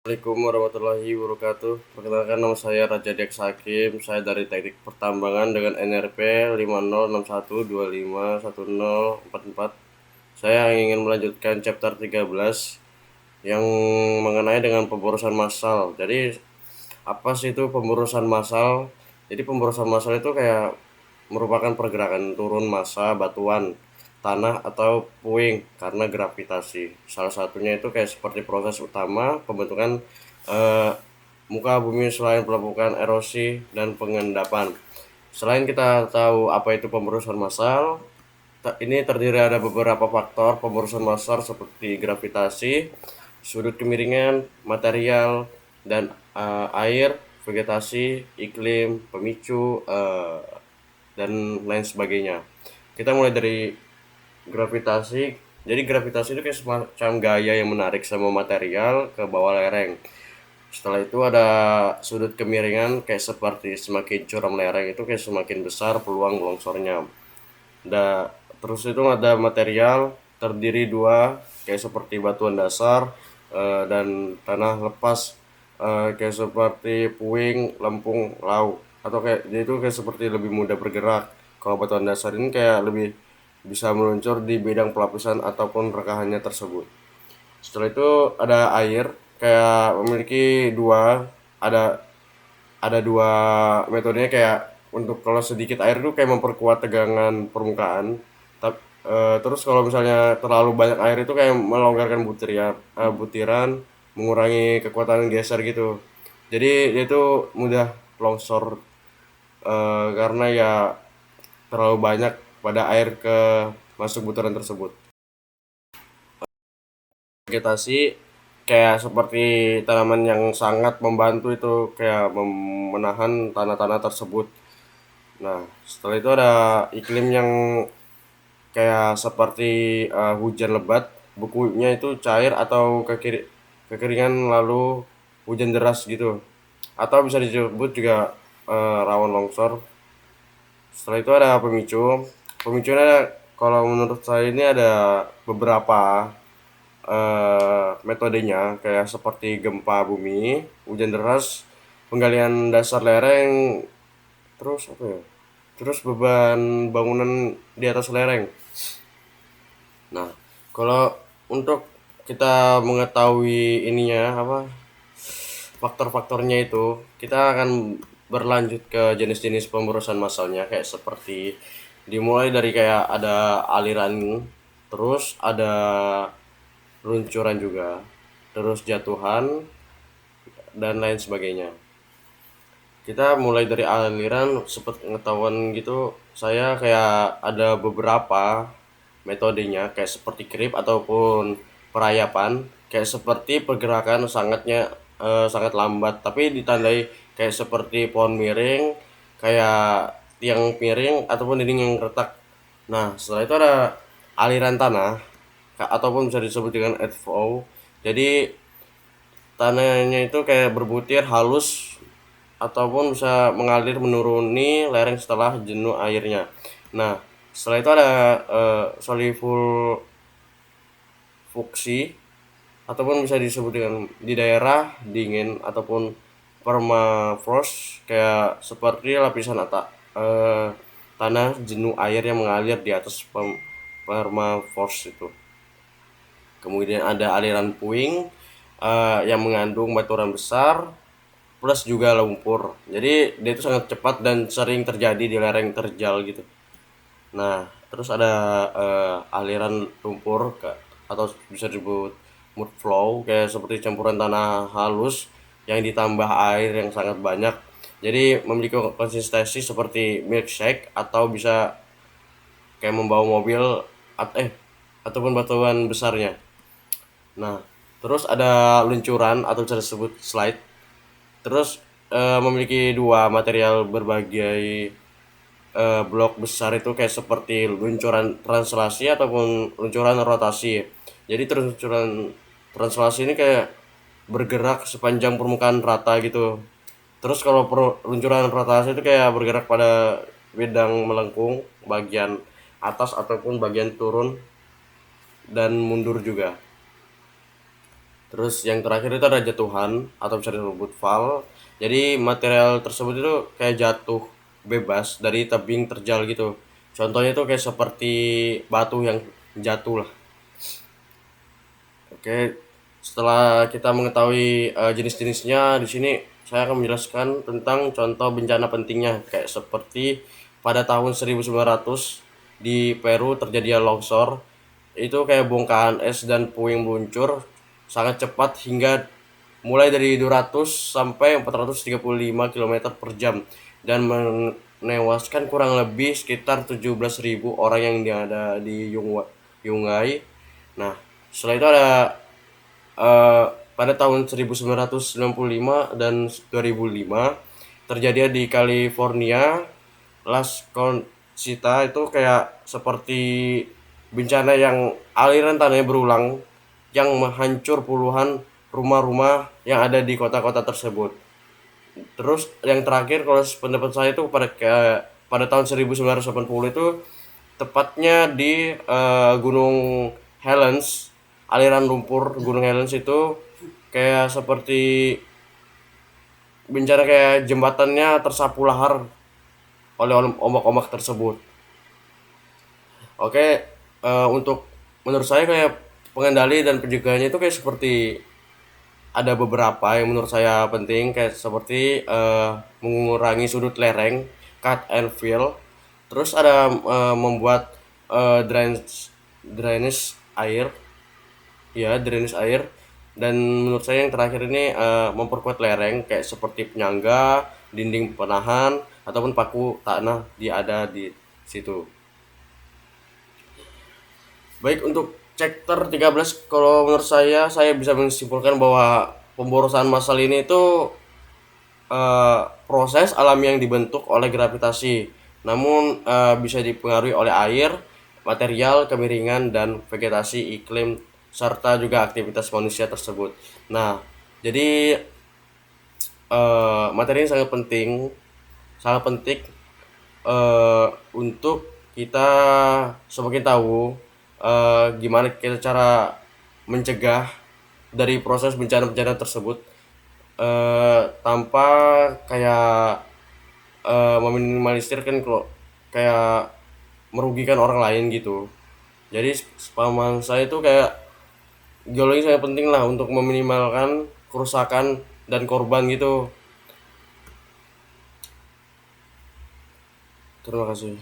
Assalamualaikum warahmatullahi wabarakatuh. Perkenalkan nama saya Raja Diak Hakim. Saya dari Teknik Pertambangan dengan NRP 5061251044. Saya ingin melanjutkan chapter 13 yang mengenai dengan pemborosan massal. Jadi apa sih itu pemborosan massal? Jadi pemborosan massal itu kayak merupakan pergerakan turun massa batuan, tanah atau puing karena gravitasi. Salah satunya itu kayak seperti proses utama pembentukan eh, muka bumi selain pelebukan erosi dan pengendapan. Selain kita tahu apa itu pemborosan massal, ini terdiri ada beberapa faktor pemborosan massal seperti gravitasi, sudut kemiringan, material, dan air, vegetasi, iklim, pemicu, dan lain sebagainya. Kita mulai dari gravitasi. Jadi gravitasi itu kayak semacam gaya yang menarik sama material ke bawah lereng. Setelah itu ada sudut kemiringan kayak seperti semakin curam lereng itu kayak semakin besar peluang longsornya. Terus itu ada material terdiri dua kayak seperti batuan dasar dan tanah lepas kayak seperti puing, lempung, laut atau kayak jadi itu kayak seperti lebih mudah bergerak. Kalau batuan dasar ini kayak lebih bisa meluncur di bidang pelapisan ataupun rekahannya tersebut. Setelah itu ada air kayak memiliki ada ada dua metodenya kayak untuk kalau sedikit air itu kayak memperkuat tegangan permukaan. Terus kalau misalnya terlalu banyak air itu kayak melonggarkan butiran, mengurangi kekuatan geser gitu. Jadi dia itu mudah longsor karena ya terlalu banyak pada air ke masuk butiran tersebut. Vegetasi kayak seperti tanaman yang sangat membantu itu kayak menahan tanah-tanah tersebut. Nah, setelah itu ada iklim yang kayak seperti hujan lebat, bukunya itu cair atau kekeringan lalu hujan deras gitu. Atau bisa disebut juga rawan longsor. Setelah itu ada pemicu. Pemicunya kalau menurut saya ini ada beberapa metodenya kayak seperti gempa bumi, hujan deras, penggalian dasar lereng, terus apa ya? Terus beban bangunan di atas lereng. Nah, kalau untuk kita mengetahui ininya apa faktor-faktornya itu, kita akan berlanjut ke jenis-jenis pemborosan massalnya kayak seperti dimulai dari kayak ada aliran, terus ada luncuran juga, terus jatuhan dan lain sebagainya. Kita mulai dari aliran seperti pengetahuan gitu, saya kayak ada beberapa metodenya kayak seperti krip ataupun perayapan, kayak seperti pergerakan sangat lambat tapi ditandai kayak seperti pohon miring, kayak tiang miring ataupun dinding yang retak. Nah, setelah itu ada aliran tanah ataupun bisa disebut dengan outflow. Jadi tanahnya itu kayak berbutir halus ataupun bisa mengalir menuruni lereng setelah jenuh airnya. Nah, setelah itu ada solidification ataupun bisa disebut dengan di daerah dingin ataupun permafrost kayak seperti lapisan tanah jenuh air yang mengalir di atas permafrost itu. Kemudian ada aliran puing yang mengandung baturan besar plus juga lumpur. Jadi dia itu sangat cepat dan sering terjadi di lereng terjal gitu. Nah, terus ada aliran lumpur atau bisa disebut mud flow kayak seperti campuran tanah halus yang ditambah air yang sangat banyak. Jadi memiliki konsistensi seperti milkshake atau bisa kayak membawa mobil ataupun batuan besarnya. Nah, terus ada luncuran atau bisa disebut slide. Terus memiliki dua material berbagai blok besar itu kayak seperti luncuran translasi ataupun luncuran rotasi. Jadi luncuran translasi ini kayak bergerak sepanjang permukaan rata gitu. Terus kalau luncuran rotasi itu kayak bergerak pada bidang melengkung, bagian atas ataupun bagian turun dan mundur juga. Terus yang terakhir itu ada jatuhan atau bisa disebut fall. Jadi material tersebut itu kayak jatuh bebas dari tebing terjal gitu. Contohnya itu kayak seperti batu yang jatuh lah. Oke, setelah kita mengetahui jenis-jenisnya, di sini saya akan menjelaskan tentang contoh bencana pentingnya kayak seperti pada tahun 1900 di Peru terjadi longsor. Itu kayak bongkahan es dan puing meluncur sangat cepat hingga mulai dari 200 sampai 435 km per jam dan menewaskan kurang lebih sekitar 17.000 orang yang ada di Yungay. Nah, setelah itu ada eh, pada tahun 1995 dan 2005 terjadi di California. Las Conchita itu kayak seperti bencana yang aliran tanahnya berulang yang menghancur puluhan rumah-rumah yang ada di kota-kota tersebut. Terus yang terakhir kalau pendapat saya itu pada tahun 1980 itu tepatnya di Gunung Helens, aliran lumpur Gunung Helens itu kayak seperti bencana kayak jembatannya tersapu lahar oleh ombak-ombak tersebut. Oke, untuk menurut saya kayak pengendali dan pencegahannya itu kayak seperti ada beberapa yang menurut saya penting kayak seperti mengurangi sudut lereng, cut and fill. Terus ada membuat drainage air, ya drainage air. Dan menurut saya yang terakhir ini memperkuat lereng kayak seperti penyangga, dinding penahan ataupun paku tanah ada di situ. Baik, untuk chapter 13 kalau menurut saya bisa menyimpulkan bahwa pemborosan massal ini itu proses alami yang dibentuk oleh gravitasi, namun bisa dipengaruhi oleh air, material, kemiringan, dan vegetasi iklim serta juga aktivitas manusia tersebut. Nah, jadi materi ini sangat penting untuk kita semakin tahu gimana kita cara mencegah dari proses bencana-bencana tersebut tanpa kayak meminimalisir kan kalau kayak merugikan orang lain gitu. Jadi pemahaman saya itu kayak geologi sangat penting lah untuk meminimalkan kerusakan dan korban gitu. Terima kasih.